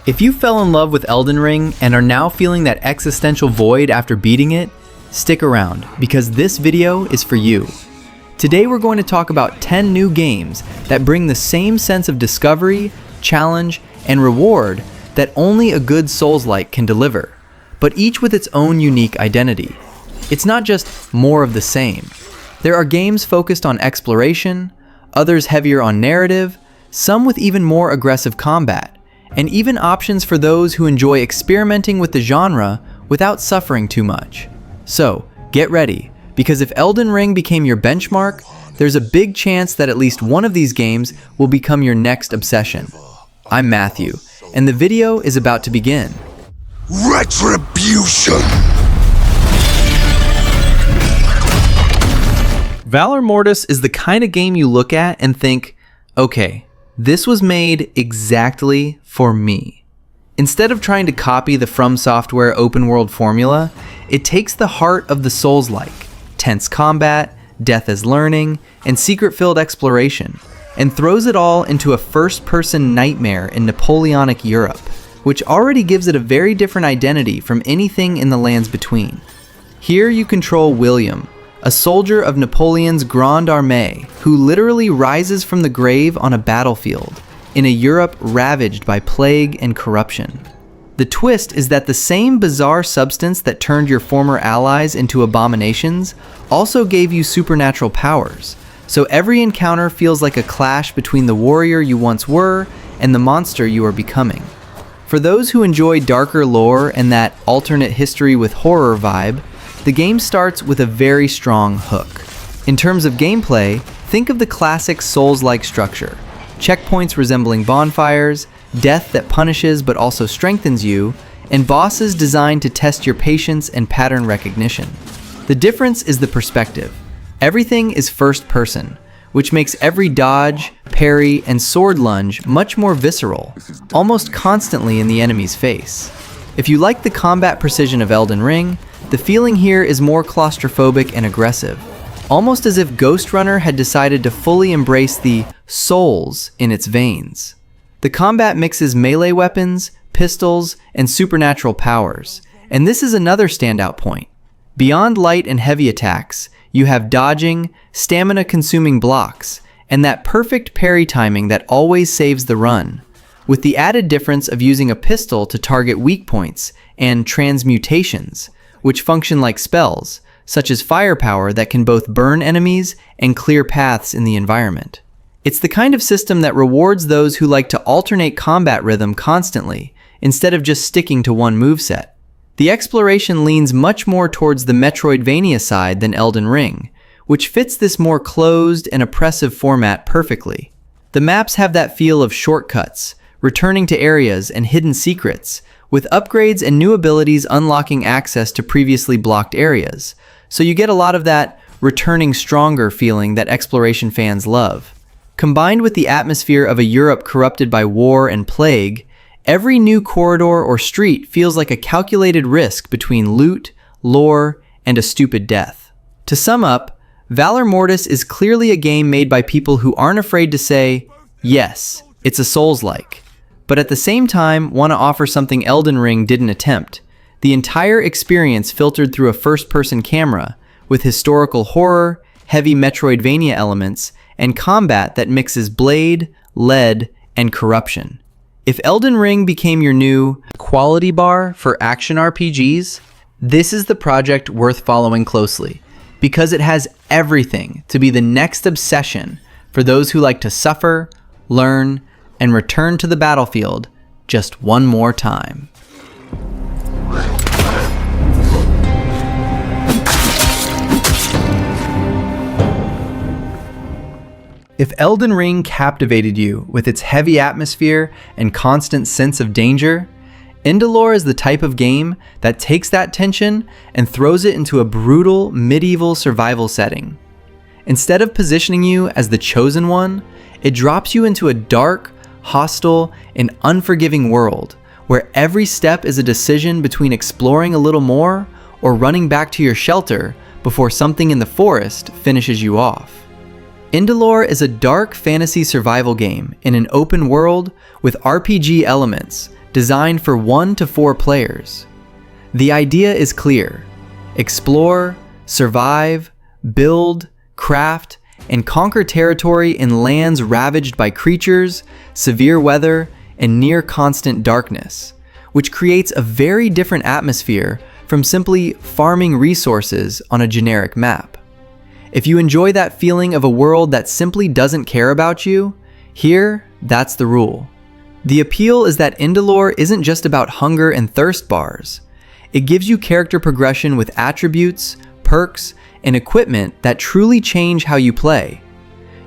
If you fell in love with Elden Ring and are now feeling that existential void after beating it, stick around because this video is for you. Today we're going to talk about 10 new games that bring the same sense of discovery, challenge, and reward that only a good Souls-like can deliver, but each with its own unique identity. It's not just more of the same. There are games focused on exploration, others heavier on narrative, some with even more aggressive combat, and even options for those who enjoy experimenting with the genre without suffering too much. So, get ready, because if Elden Ring became your benchmark, there's a big chance that at least one of these games will become your next obsession. I'm Matthew, and the video is about to begin. Retribution! Valor Mortis is the kind of game you look at and think, okay, this was made exactly for me. Instead of trying to copy the From Software open world formula, it takes the heart of the Souls-like, tense combat, death as learning, and secret-filled exploration, and throws it all into a first-person nightmare in Napoleonic Europe, which already gives it a very different identity from anything in the lands between. Here you control William, a soldier of Napoleon's Grande Armée, who literally rises from the grave on a battlefield, in a Europe ravaged by plague and corruption. The twist is that the same bizarre substance that turned your former allies into abominations also gave you supernatural powers, so every encounter feels like a clash between the warrior you once were and the monster you are becoming. For those who enjoy darker lore and that alternate history with horror vibe, the game starts with a very strong hook. In terms of gameplay, think of the classic Souls-like structure. Checkpoints resembling bonfires, death that punishes but also strengthens you, and bosses designed to test your patience and pattern recognition. The difference is the perspective. Everything is first person, which makes every dodge, parry, and sword lunge much more visceral, almost constantly in the enemy's face. If you like the combat precision of Elden Ring, the feeling here is more claustrophobic and aggressive, almost as if Ghost Runner had decided to fully embrace the souls in its veins. The combat mixes melee weapons, pistols, and supernatural powers, and this is another standout point. Beyond light and heavy attacks, you have dodging, stamina-consuming blocks, and that perfect parry timing that always saves the run, with the added difference of using a pistol to target weak points and transmutations, which function like spells, such as firepower that can both burn enemies and clear paths in the environment. It's the kind of system that rewards those who like to alternate combat rhythm constantly, instead of just sticking to one moveset. The exploration leans much more towards the Metroidvania side than Elden Ring, which fits this more closed and oppressive format perfectly. The maps have that feel of shortcuts, returning to areas and hidden secrets, with upgrades and new abilities unlocking access to previously blocked areas, so you get a lot of that returning stronger feeling that exploration fans love. Combined with the atmosphere of a Europe corrupted by war and plague, every new corridor or street feels like a calculated risk between loot, lore, and a stupid death. To sum up, Valor Mortis is clearly a game made by people who aren't afraid to say, yes, it's a Souls-like, but at the same time want to offer something Elden Ring didn't attempt. The entire experience filtered through a first-person camera, with historical horror, heavy Metroidvania elements, and combat that mixes blade, lead, and corruption. If Elden Ring became your new quality bar for action RPGs, this is the project worth following closely, because it has everything to be the next obsession for those who like to suffer, learn, and return to the battlefield just one more time. If Elden Ring captivated you with its heavy atmosphere and constant sense of danger, Endalor is the type of game that takes that tension and throws it into a brutal medieval survival setting. Instead of positioning you as the chosen one, it drops you into a dark, hostile, and unforgiving world where every step is a decision between exploring a little more or running back to your shelter before something in the forest finishes you off. Endalor is a dark fantasy survival game in an open world with RPG elements designed for 1 to 4 players. The idea is clear: explore, survive, build, craft, and conquer territory in lands ravaged by creatures, severe weather, and near constant darkness, which creates a very different atmosphere from simply farming resources on a generic map. If you enjoy that feeling of a world that simply doesn't care about you, here, that's the rule. The appeal is that Endalor isn't just about hunger and thirst bars. It gives you character progression with attributes, perks, and equipment that truly change how you play.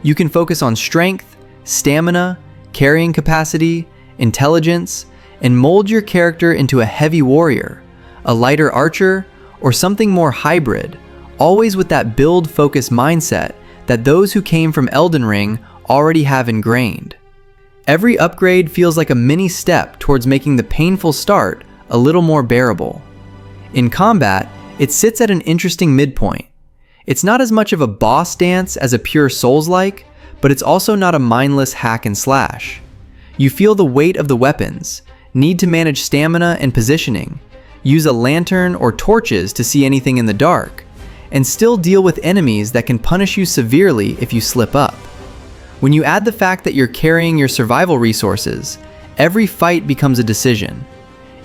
You can focus on strength, stamina, carrying capacity, intelligence, and mold your character into a heavy warrior, a lighter archer, or something more hybrid, always with that build-focused mindset that those who came from Elden Ring already have ingrained. Every upgrade feels like a mini step towards making the painful start a little more bearable. In combat, it sits at an interesting midpoint. It's not as much of a boss dance as a pure Souls-like, but it's also not a mindless hack and slash. You feel the weight of the weapons, need to manage stamina and positioning, use a lantern or torches to see anything in the dark, and still deal with enemies that can punish you severely if you slip up. When you add the fact that you're carrying your survival resources, every fight becomes a decision.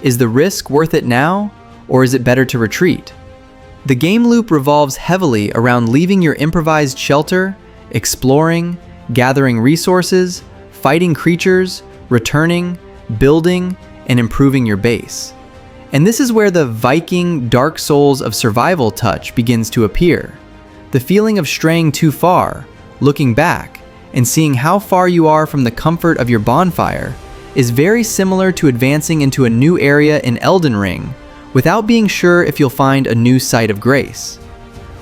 Is the risk worth it now, or is it better to retreat? The game loop revolves heavily around leaving your improvised shelter, exploring, gathering resources, fighting creatures, returning, building, and improving your base. And this is where the Viking Dark Souls of survival touch begins to appear. The feeling of straying too far, looking back, and seeing how far you are from the comfort of your bonfire is very similar to advancing into a new area in Elden Ring without being sure if you'll find a new site of grace.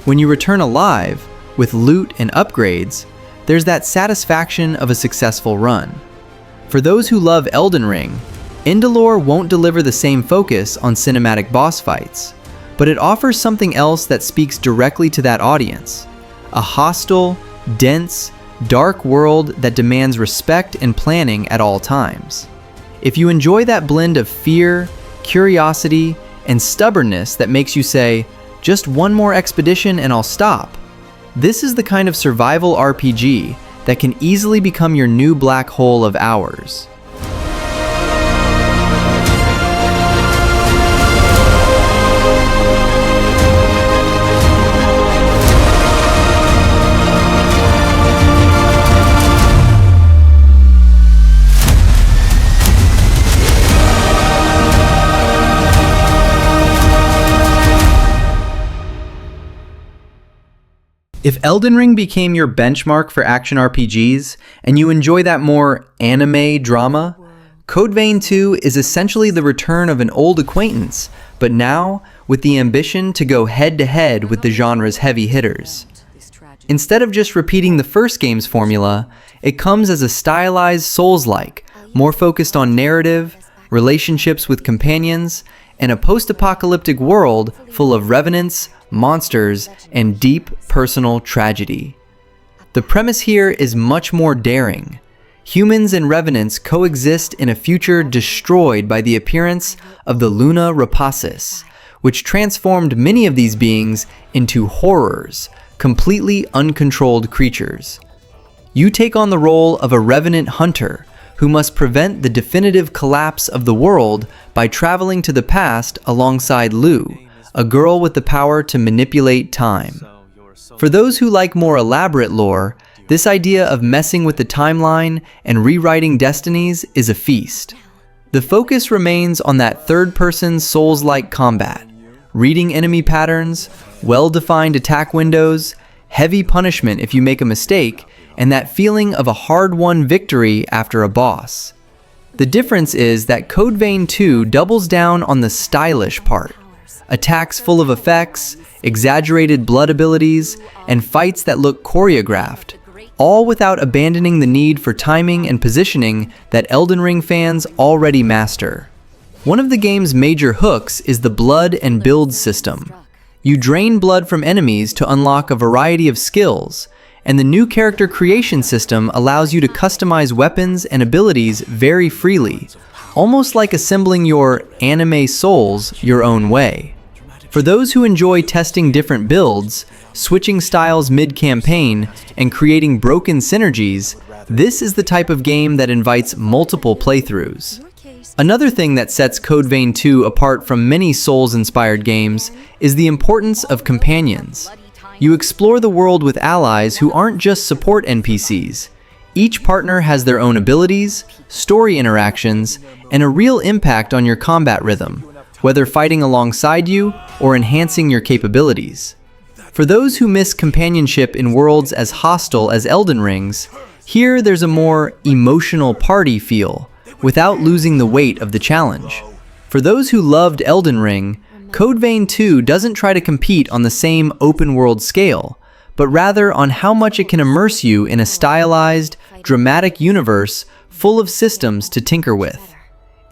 When you return alive, with loot and upgrades, there's that satisfaction of a successful run. For those who love Elden Ring, Endalor won't deliver the same focus on cinematic boss fights, but it offers something else that speaks directly to that audience: a hostile, dense, dark world that demands respect and planning at all times. If you enjoy that blend of fear, curiosity, and stubbornness that makes you say, just one more expedition and I'll stop, this is the kind of survival RPG that can easily become your new black hole of hours. If Elden Ring became your benchmark for action RPGs, and you enjoy that more anime drama, Code Vein 2 is essentially the return of an old acquaintance, but now with the ambition to go head-to-head with the genre's heavy hitters. Instead of just repeating the first game's formula, it comes as a stylized Souls-like, more focused on narrative, relationships with companions, and a post-apocalyptic world full of revenants, monsters, and deep personal tragedy. The premise here is much more daring. Humans and revenants coexist in a future destroyed by the appearance of the Luna Rapacis, which transformed many of these beings into horrors, completely uncontrolled creatures. You take on the role of a revenant hunter who must prevent the definitive collapse of the world by traveling to the past alongside Lu, a girl with the power to manipulate time. For those who like more elaborate lore, this idea of messing with the timeline and rewriting destinies is a feast. The focus remains on that third-person Souls-like combat, reading enemy patterns, well-defined attack windows, heavy punishment if you make a mistake, and that feeling of a hard-won victory after a boss. The difference is that Code Vein 2 doubles down on the stylish part. Attacks full of effects, exaggerated blood abilities, and fights that look choreographed, all without abandoning the need for timing and positioning that Elden Ring fans already master. One of the game's major hooks is the blood and build system. You drain blood from enemies to unlock a variety of skills, and the new character creation system allows you to customize weapons and abilities very freely, almost like assembling your anime souls your own way. For those who enjoy testing different builds, switching styles mid-campaign, and creating broken synergies, this is the type of game that invites multiple playthroughs. Another thing that sets Code Vein 2 apart from many Souls-inspired games is the importance of companions. You explore the world with allies who aren't just support NPCs. Each partner has their own abilities, story interactions, and a real impact on your combat rhythm, whether fighting alongside you or enhancing your capabilities. For those who miss companionship in worlds as hostile as Elden Ring's, here there's a more emotional party feel, without losing the weight of the challenge. For those who loved Elden Ring, Code Vein 2 doesn't try to compete on the same open-world scale, but rather on how much it can immerse you in a stylized, dramatic universe full of systems to tinker with.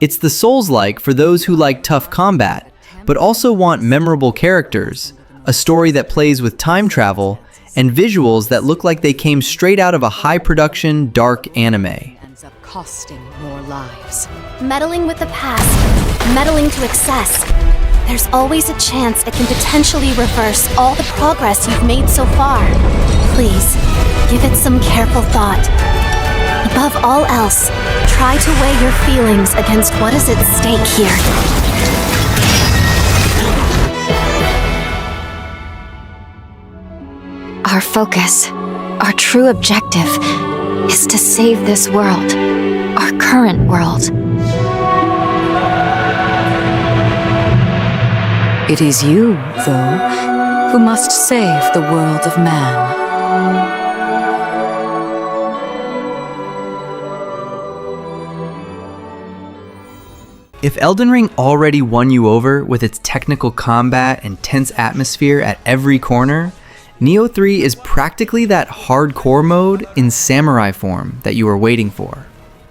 It's the Souls-like for those who like tough combat, but also want memorable characters, a story that plays with time travel, and visuals that look like they came straight out of a high-production, dark anime. Costing more lives. Meddling with the past, meddling to excess. There's always a chance it can potentially reverse all the progress you've made so far. Please, give it some careful thought. Above all else, try to weigh your feelings against what is at stake here. Our focus, our true objective, is to save this world, our current world. It is you, though, who must save the world of man. If Elden Ring already won you over with its technical combat and tense atmosphere at every corner, NiOh 3 is practically that hardcore mode in samurai form that you were waiting for.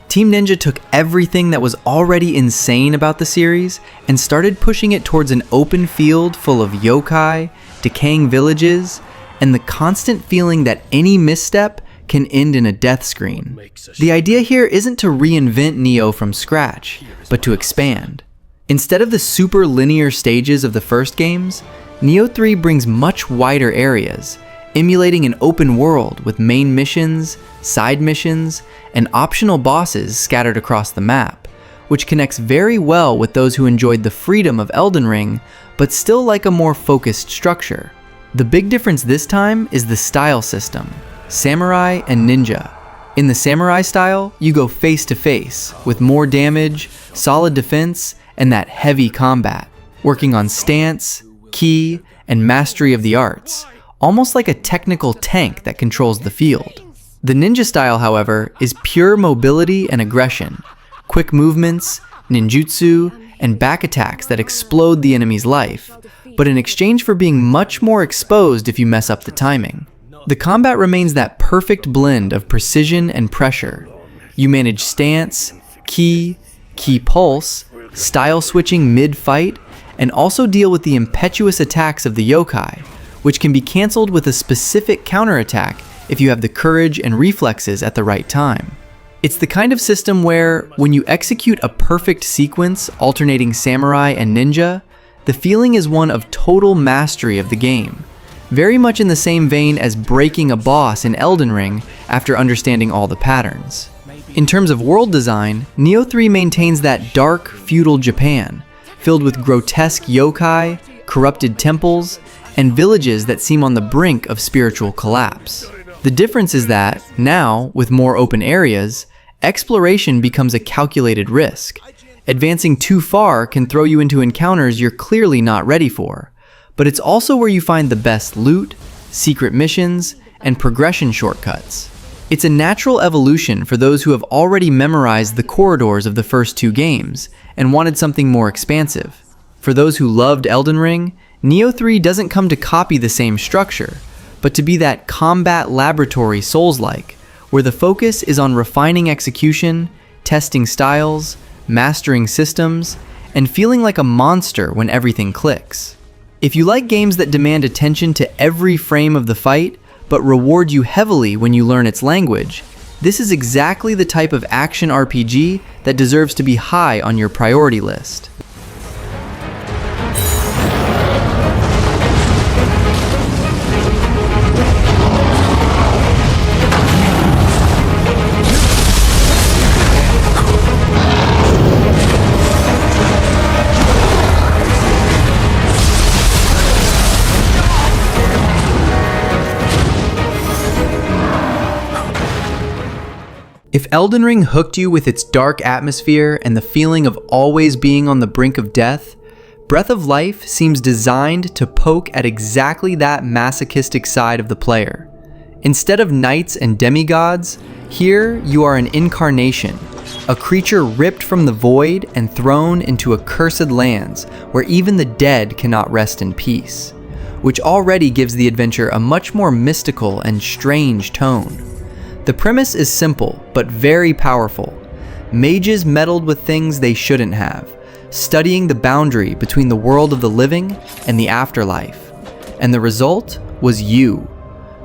Team Ninja took everything that was already insane about the series and started pushing it towards an open field full of yokai, decaying villages, and the constant feeling that any misstep can end in a death screen. The idea here isn't to reinvent NiOh from scratch, but to expand. Instead of the super linear stages of the first games, NiOh 3 brings much wider areas, emulating an open world with main missions, side missions, and optional bosses scattered across the map, which connects very well with those who enjoyed the freedom of Elden Ring, but still like a more focused structure. The big difference this time is the style system, Samurai and Ninja. In the Samurai style, you go face to face, with more damage, solid defense, and that heavy combat, working on stance, ki, and mastery of the arts, almost like a technical tank that controls the field. The ninja style, however, is pure mobility and aggression, quick movements, ninjutsu, and back attacks that explode the enemy's life, but in exchange for being much more exposed if you mess up the timing. The combat remains that perfect blend of precision and pressure. You manage stance, ki pulse, style switching mid-fight, and also deal with the impetuous attacks of the yokai, which can be cancelled with a specific counterattack if you have the courage and reflexes at the right time. It's the kind of system where, when you execute a perfect sequence alternating samurai and ninja, the feeling is one of total mastery of the game, very much in the same vein as breaking a boss in Elden Ring after understanding all the patterns. In terms of world design, NiOh 3 maintains that dark, feudal Japan, filled with grotesque yokai, corrupted temples, and villages that seem on the brink of spiritual collapse. The difference is that, now, with more open areas, exploration becomes a calculated risk. Advancing too far can throw you into encounters you're clearly not ready for, but it's also where you find the best loot, secret missions, and progression shortcuts. It's a natural evolution for those who have already memorized the corridors of the first two games and wanted something more expansive. For those who loved Elden Ring, NiOh 3 doesn't come to copy the same structure, but to be that combat laboratory Souls-like, where the focus is on refining execution, testing styles, mastering systems, and feeling like a monster when everything clicks. If you like games that demand attention to every frame of the fight, but reward you heavily when you learn its language, This is exactly the type of action RPG that deserves to be high on your priority list. If Elden Ring hooked you with its dark atmosphere and the feeling of always being on the brink of death, Breath of Life seems designed to poke at exactly that masochistic side of the player. Instead of knights and demigods, here you are an incarnation, a creature ripped from the void and thrown into accursed lands where even the dead cannot rest in peace, which already gives the adventure a much more mystical and strange tone. The premise is simple, but very powerful. Mages meddled with things they shouldn't have, studying the boundary between the world of the living and the afterlife. And the result was you,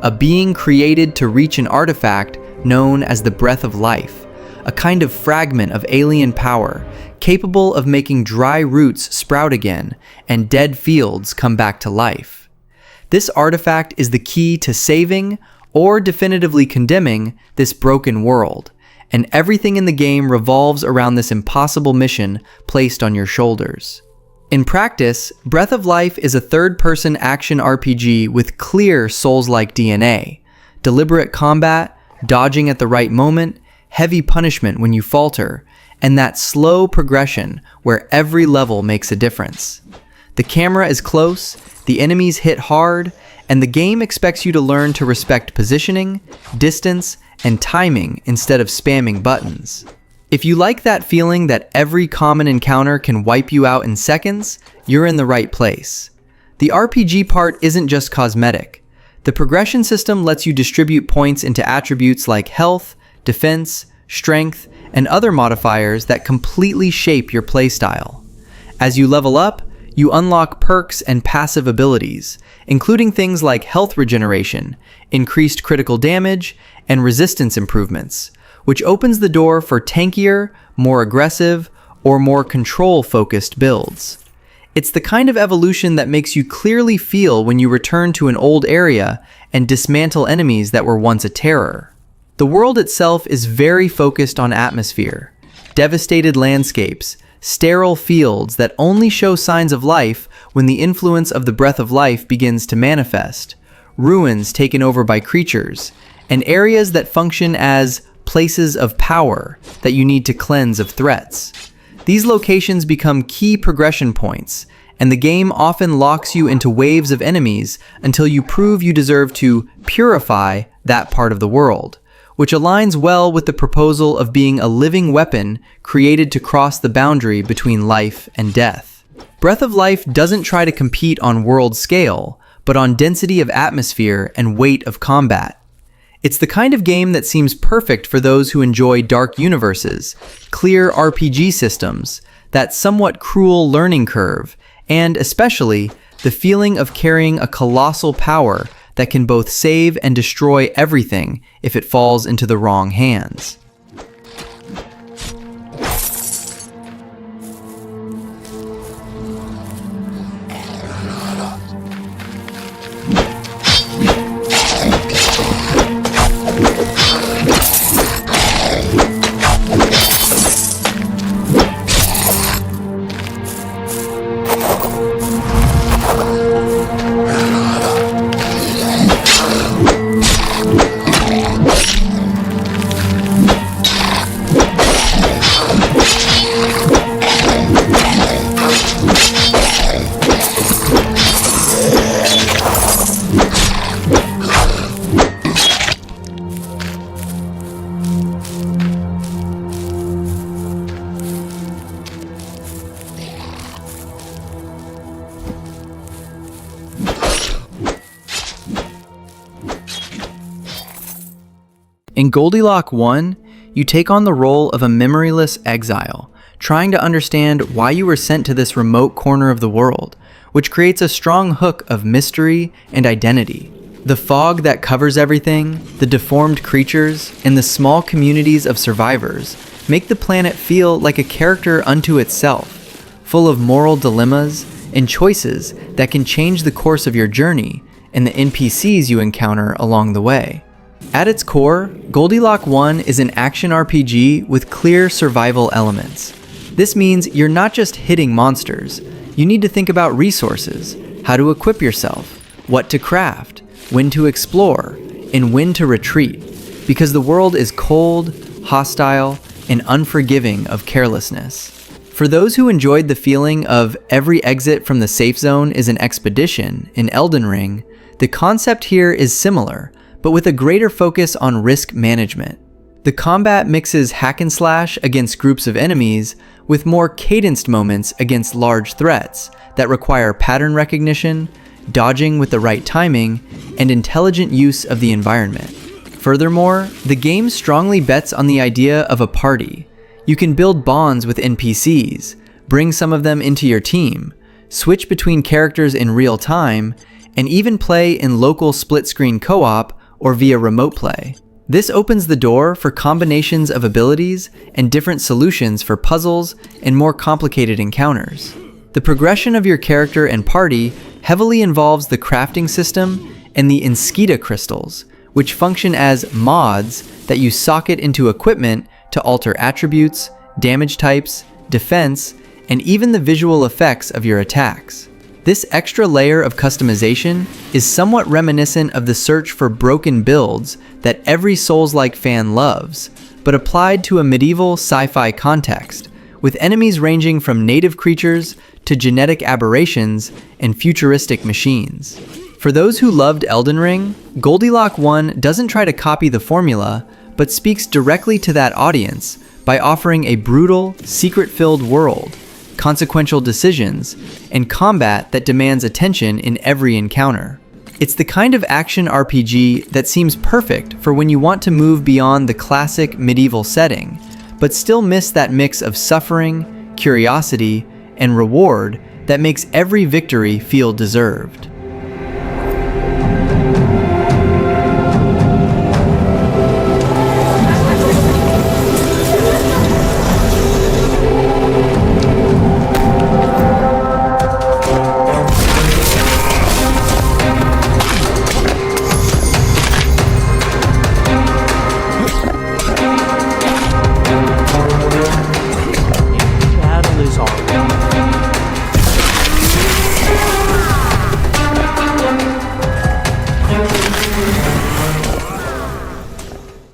a being created to reach an artifact known as the Breath of Life, a kind of fragment of alien power, capable of making dry roots sprout again and dead fields come back to life. This artifact is the key to saving or definitively condemning this broken world, and everything in the game revolves around this impossible mission placed on your shoulders. In practice, Breath of Life is a third-person action RPG with clear Souls-like DNA, deliberate combat, dodging at the right moment, heavy punishment when you falter, and that slow progression where every level makes a difference. The camera is close, the enemies hit hard, and the game expects you to learn to respect positioning, distance, and timing instead of spamming buttons. If you like that feeling that every common encounter can wipe you out in seconds, you're in the right place. The RPG part isn't just cosmetic. The progression system lets you distribute points into attributes like health, defense, strength, and other modifiers that completely shape your playstyle. As you level up, you unlock perks and passive abilities, including things like health regeneration, increased critical damage, and resistance improvements, which opens the door for tankier, more aggressive, or more control-focused builds. It's the kind of evolution that makes you clearly feel when you return to an old area and dismantle enemies that were once a terror. The world itself is very focused on atmosphere, devastated landscapes, sterile fields that only show signs of life when the influence of the Breath of Life begins to manifest, ruins taken over by creatures, and areas that function as places of power that you need to cleanse of threats. These locations become key progression points, and the game often locks you into waves of enemies until you prove you deserve to purify that part of the world, which aligns well with the proposal of being a living weapon created to cross the boundary between life and death. Breath of Life doesn't try to compete on world scale, but on density of atmosphere and weight of combat. It's the kind of game that seems perfect for those who enjoy dark universes, clear RPG systems, that somewhat cruel learning curve, and especially the feeling of carrying a colossal power that can both save and destroy everything if it falls into the wrong hands. In Goldilock 1, you take on the role of a memoryless exile, trying to understand why you were sent to this remote corner of the world, which creates a strong hook of mystery and identity. The fog that covers everything, the deformed creatures, and the small communities of survivors make the planet feel like a character unto itself, full of moral dilemmas and choices that can change the course of your journey and the NPCs you encounter along the way. At its core, Goldilock 1 is an action RPG with clear survival elements. This means you're not just hitting monsters. You need to think about resources, how to equip yourself, what to craft, when to explore, and when to retreat, because the world is cold, hostile, and unforgiving of carelessness. For those who enjoyed the feeling of every exit from the safe zone is an expedition in Elden Ring, the concept here is similar, but with a greater focus on risk management. The combat mixes hack and slash against groups of enemies with more cadenced moments against large threats that require pattern recognition, dodging with the right timing, and intelligent use of the environment. Furthermore, the game strongly bets on the idea of a party. You can build bonds with NPCs, bring some of them into your team, switch between characters in real time, and even play in local split-screen co-op or via remote play. This opens the door for combinations of abilities and different solutions for puzzles and more complicated encounters. The progression of your character and party heavily involves the crafting system and the Inskita crystals, which function as mods that you socket into equipment to alter attributes, damage types, defense, and even the visual effects of your attacks. This extra layer of customization is somewhat reminiscent of the search for broken builds that every Souls-like fan loves, but applied to a medieval sci-fi context, with enemies ranging from native creatures to genetic aberrations and futuristic machines. For those who loved Elden Ring, Goldilock 1 doesn't try to copy the formula, but speaks directly to that audience by offering a brutal, secret-filled world, consequential decisions, and combat that demands attention in every encounter. It's the kind of action RPG that seems perfect for when you want to move beyond the classic medieval setting, but still miss that mix of suffering, curiosity, and reward that makes every victory feel deserved.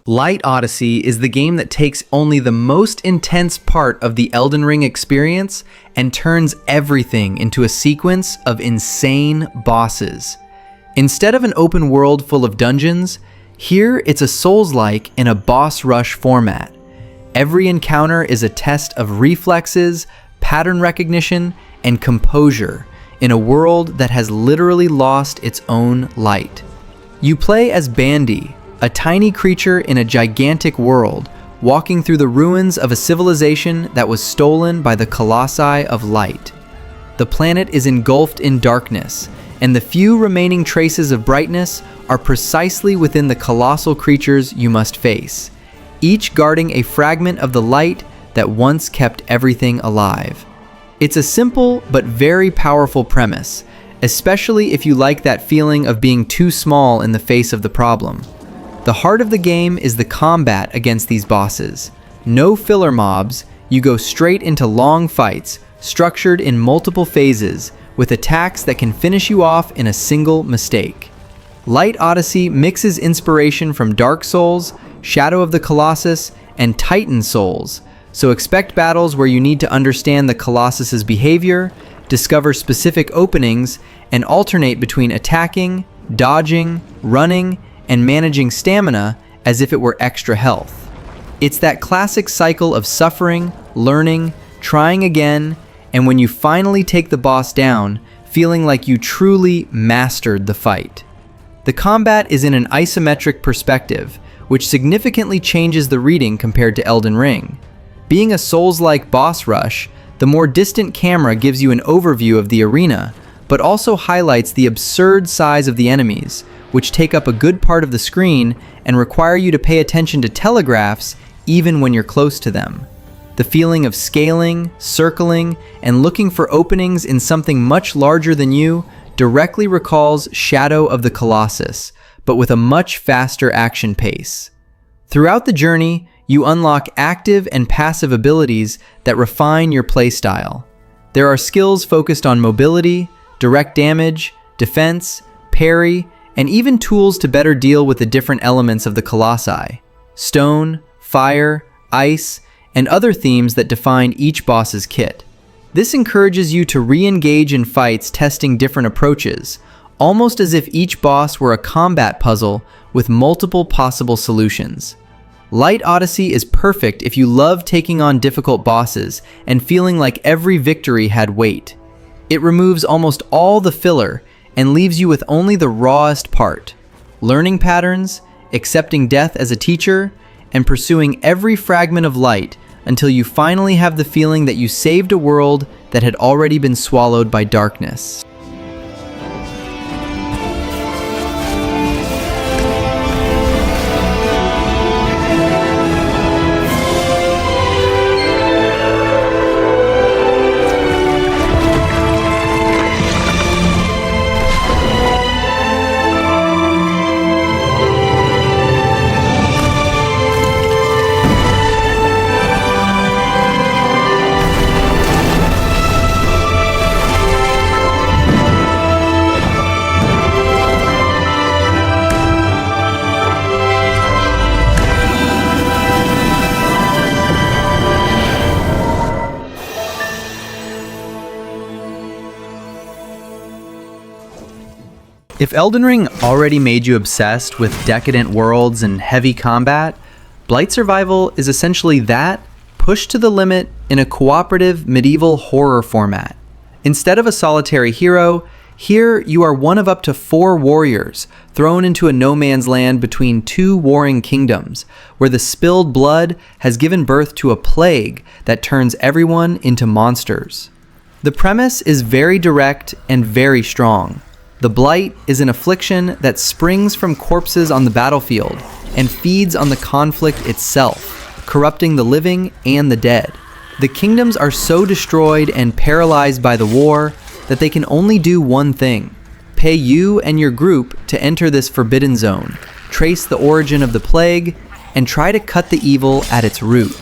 Blight Odyssey is the game that takes only the most intense part of the Elden Ring experience and turns everything into a sequence of insane bosses. Instead of an open world full of dungeons, here it's a Souls-like in a boss rush format. Every encounter is a test of reflexes, pattern recognition, and composure in a world that has literally lost its own light. You play as Bandy, a tiny creature in a gigantic world, walking through the ruins of a civilization that was stolen by the Colossi of Light. The planet is engulfed in darkness, and the few remaining traces of brightness are precisely within the colossal creatures you must face, each guarding a fragment of the light that once kept everything alive. It's a simple but very powerful premise, especially if you like that feeling of being too small in the face of the problem. The heart of the game is the combat against these bosses. No filler mobs, you go straight into long fights, structured in multiple phases, with attacks that can finish you off in a single mistake. Light Odyssey mixes inspiration from Dark Souls, Shadow of the Colossus, and Titan Souls, so expect battles where you need to understand the Colossus's behavior, discover specific openings, and alternate between attacking, dodging, running, and managing stamina as if it were extra health. It's that classic cycle of suffering, learning, trying again, and when you finally take the boss down, feeling like you truly mastered the fight. The combat is in an isometric perspective, which significantly changes the reading compared to Elden Ring. Being a Souls-like boss rush, the more distant camera gives you an overview of the arena, but also highlights the absurd size of the enemies, which take up a good part of the screen and require you to pay attention to telegraphs even when you're close to them. The feeling of scaling, circling, and looking for openings in something much larger than you directly recalls Shadow of the Colossus, but with a much faster action pace. Throughout the journey, you unlock active and passive abilities that refine your playstyle. There are skills focused on mobility, direct damage, defense, parry, and even tools to better deal with the different elements of the Colossi: stone, fire, ice, and other themes that define each boss's kit. This encourages you to re-engage in fights testing different approaches, almost as if each boss were a combat puzzle with multiple possible solutions. Light Odyssey is perfect if you love taking on difficult bosses and feeling like every victory had weight. It removes almost all the filler and leaves you with only the rawest part: learning patterns, accepting death as a teacher, and pursuing every fragment of light until you finally have the feeling that you saved a world that had already been swallowed by darkness. If Elden Ring already made you obsessed with decadent worlds and heavy combat, Blight Survival is essentially that, pushed to the limit in a cooperative medieval horror format. Instead of a solitary hero, here you are one of up to 4 warriors thrown into a no man's land between 2 warring kingdoms, where the spilled blood has given birth to a plague that turns everyone into monsters. The premise is very direct and very strong. The Blight is an affliction that springs from corpses on the battlefield and feeds on the conflict itself, corrupting the living and the dead. The kingdoms are so destroyed and paralyzed by the war that they can only do one thing: pay you and your group to enter this forbidden zone, trace the origin of the plague, and try to cut the evil at its root.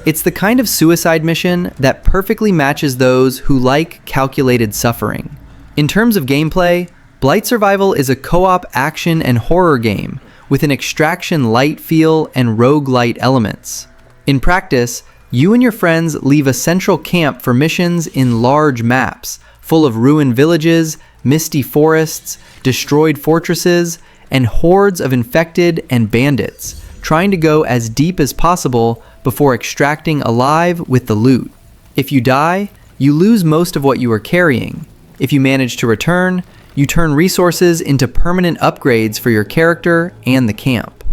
It's the kind of suicide mission that perfectly matches those who like calculated suffering. In terms of gameplay, Blight Survival is a co-op action and horror game with an extraction light feel and roguelite elements. In practice, you and your friends leave a central camp for missions in large maps, full of ruined villages, misty forests, destroyed fortresses, and hordes of infected and bandits, trying to go as deep as possible before extracting alive with the loot. If you die, you lose most of what you were carrying. If you manage to return, you turn resources into permanent upgrades for your character and the camp.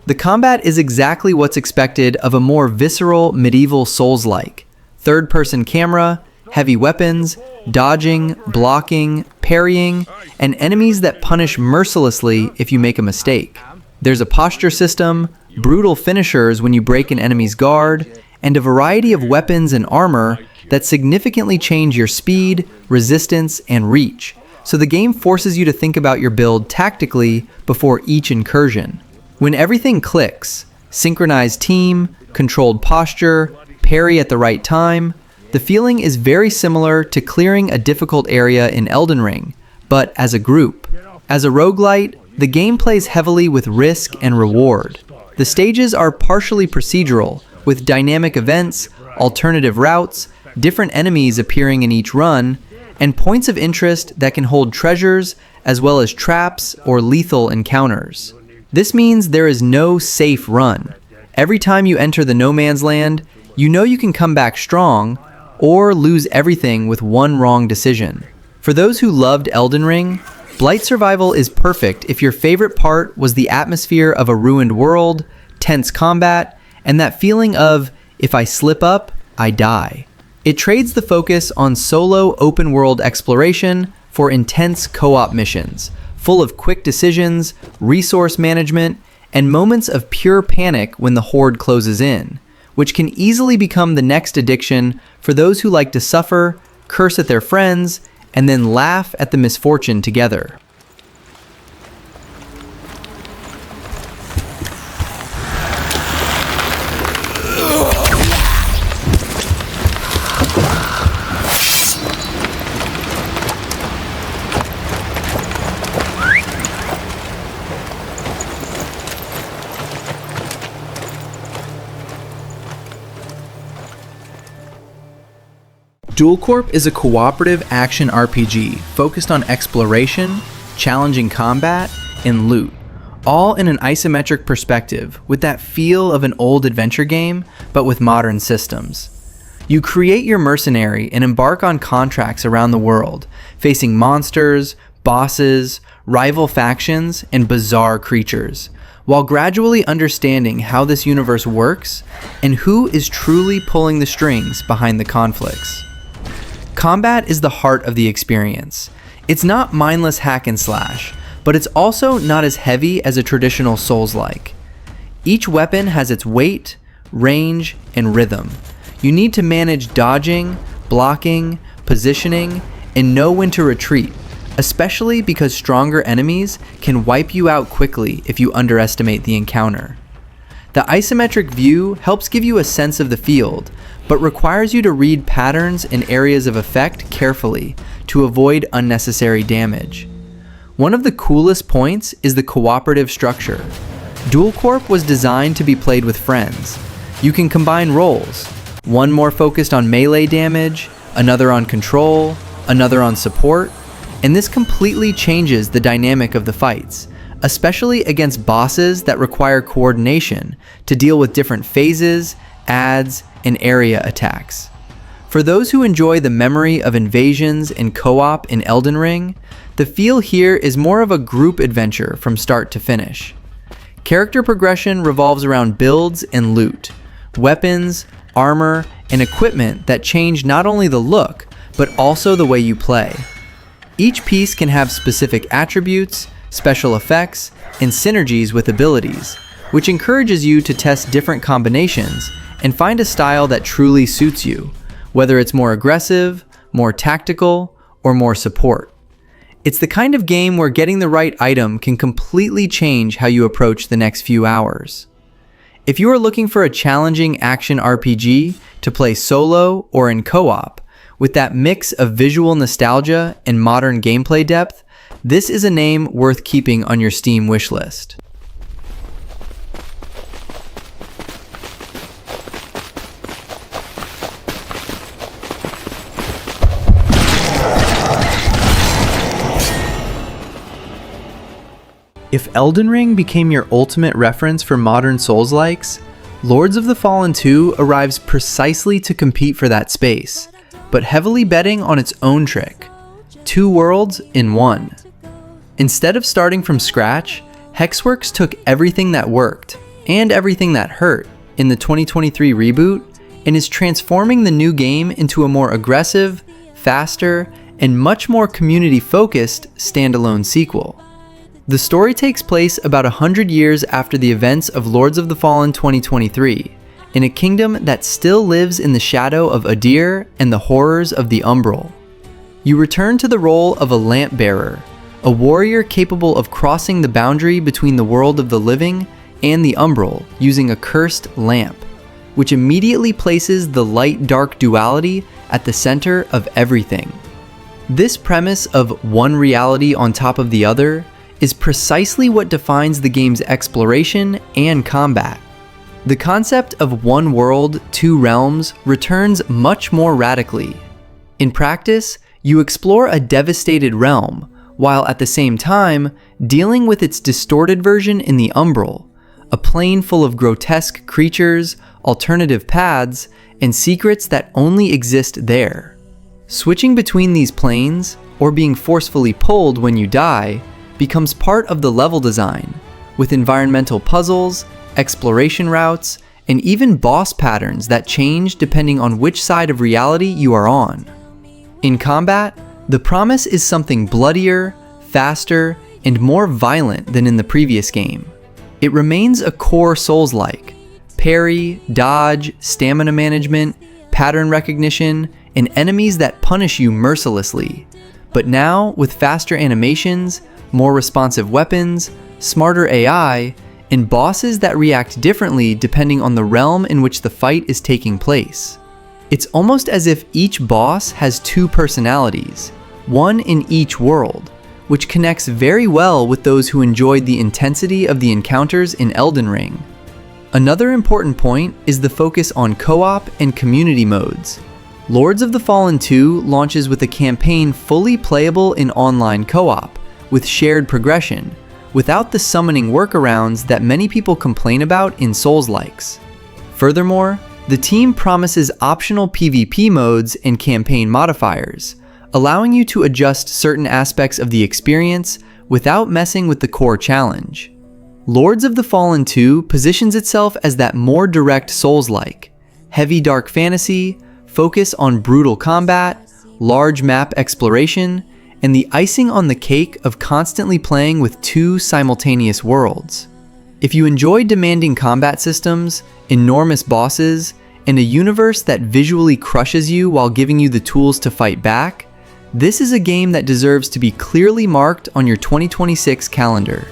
The combat is exactly what's expected of a more visceral medieval Souls-like. Third-person camera, heavy weapons, dodging, blocking, parrying, and enemies that punish mercilessly if you make a mistake. There's a posture system, brutal finishers when you break an enemy's guard, and a variety of weapons and armor that significantly change your speed, resistance, and reach. So the game forces you to think about your build tactically before each incursion. When everything clicks, synchronized team, controlled posture, parry at the right time, the feeling is very similar to clearing a difficult area in Elden Ring, but as a group. As a roguelite, the game plays heavily with risk and reward. The stages are partially procedural, with dynamic events, alternative routes, different enemies appearing in each run, and points of interest that can hold treasures as well as traps or lethal encounters. This means there is no safe run. Every time you enter the no man's land, you know you can come back strong or lose everything with one wrong decision. For those who loved Elden Ring, Blight Survival is perfect if your favorite part was the atmosphere of a ruined world, tense combat, and that feeling of, if I slip up, I die. It trades the focus on solo open-world exploration for intense co-op missions, full of quick decisions, resource management, and moments of pure panic when the horde closes in, which can easily become the next addiction for those who like to suffer, curse at their friends, and then laugh at the misfortune together. Duel Corp is a cooperative action RPG focused on exploration, challenging combat, and loot, all in an isometric perspective with that feel of an old adventure game, but with modern systems. You create your mercenary and embark on contracts around the world, facing monsters, bosses, rival factions, and bizarre creatures, while gradually understanding how this universe works and who is truly pulling the strings behind the conflicts. Combat is the heart of the experience. It's not mindless hack and slash, but it's also not as heavy as a traditional Souls-like. Each weapon has its weight, range, and rhythm. You need to manage dodging, blocking, positioning, and know when to retreat, especially because stronger enemies can wipe you out quickly if you underestimate the encounter. The isometric view helps give you a sense of the field, but requires you to read patterns and areas of effect carefully to avoid unnecessary damage. One of the coolest points is the cooperative structure. Duel Corp was designed to be played with friends. You can combine roles, one more focused on melee damage, another on control, another on support, and this completely changes the dynamic of the fights, especially against bosses that require coordination to deal with different phases, adds, and area attacks. For those who enjoy the memory of invasions and co-op in Elden Ring, the feel here is more of a group adventure from start to finish. Character progression revolves around builds and loot, weapons, armor, and equipment that change not only the look, but also the way you play. Each piece can have specific attributes, special effects, and synergies with abilities, which encourages you to test different combinations and find a style that truly suits you, whether it's more aggressive, more tactical, or more support. It's the kind of game where getting the right item can completely change how you approach the next few hours. If you are looking for a challenging action RPG to play solo or in co-op, with that mix of visual nostalgia and modern gameplay depth, this is a name worth keeping on your Steam wishlist. If Elden Ring became your ultimate reference for modern Souls-likes, Lords of the Fallen 2 arrives precisely to compete for that space, but heavily betting on its own trick: 2 worlds in 1. Instead of starting from scratch, Hexworks took everything that worked, and everything that hurt, in the 2023 reboot, and is transforming the new game into a more aggressive, faster, and much more community-focused standalone sequel. The story takes place about 100 years after the events of Lords of the Fallen 2023, in a kingdom that still lives in the shadow of Adir and the horrors of the Umbral. You return to the role of a lamp bearer, a warrior capable of crossing the boundary between the world of the living and the Umbral using a cursed lamp, which immediately places the light-dark duality at the center of everything. This premise of one reality on top of the other is precisely what defines the game's exploration and combat. The concept of one world, 2 realms returns much more radically. In practice, you explore a devastated realm, while at the same time dealing with its distorted version in the Umbral, a plane full of grotesque creatures, alternative paths, and secrets that only exist there. Switching between these planes, or being forcefully pulled when you die, becomes part of the level design, with environmental puzzles, exploration routes, and even boss patterns that change depending on which side of reality you are on. In combat, The promise is something bloodier, faster, and more violent than in the previous game. It remains a core Souls-like. Parry, dodge, stamina management, pattern recognition, and enemies that punish you mercilessly. But now, with faster animations, more responsive weapons, smarter AI, and bosses that react differently depending on the realm in which the fight is taking place. It's almost as if each boss has two personalities, one in each world, which connects very well with those who enjoyed the intensity of the encounters in Elden Ring. Another important point is the focus on co-op and community modes. Lords of the Fallen 2 launches with a campaign fully playable in online co-op, with shared progression, without the summoning workarounds that many people complain about in Souls-likes. Furthermore, the team promises optional PvP modes and campaign modifiers, allowing you to adjust certain aspects of the experience without messing with the core challenge. Lords of the Fallen 2 positions itself as that more direct Souls-like, heavy dark fantasy, focus on brutal combat, large map exploration, and the icing on the cake of constantly playing with two simultaneous worlds. If you enjoy demanding combat systems, enormous bosses, and a universe that visually crushes you while giving you the tools to fight back, this is a game that deserves to be clearly marked on your 2026 calendar.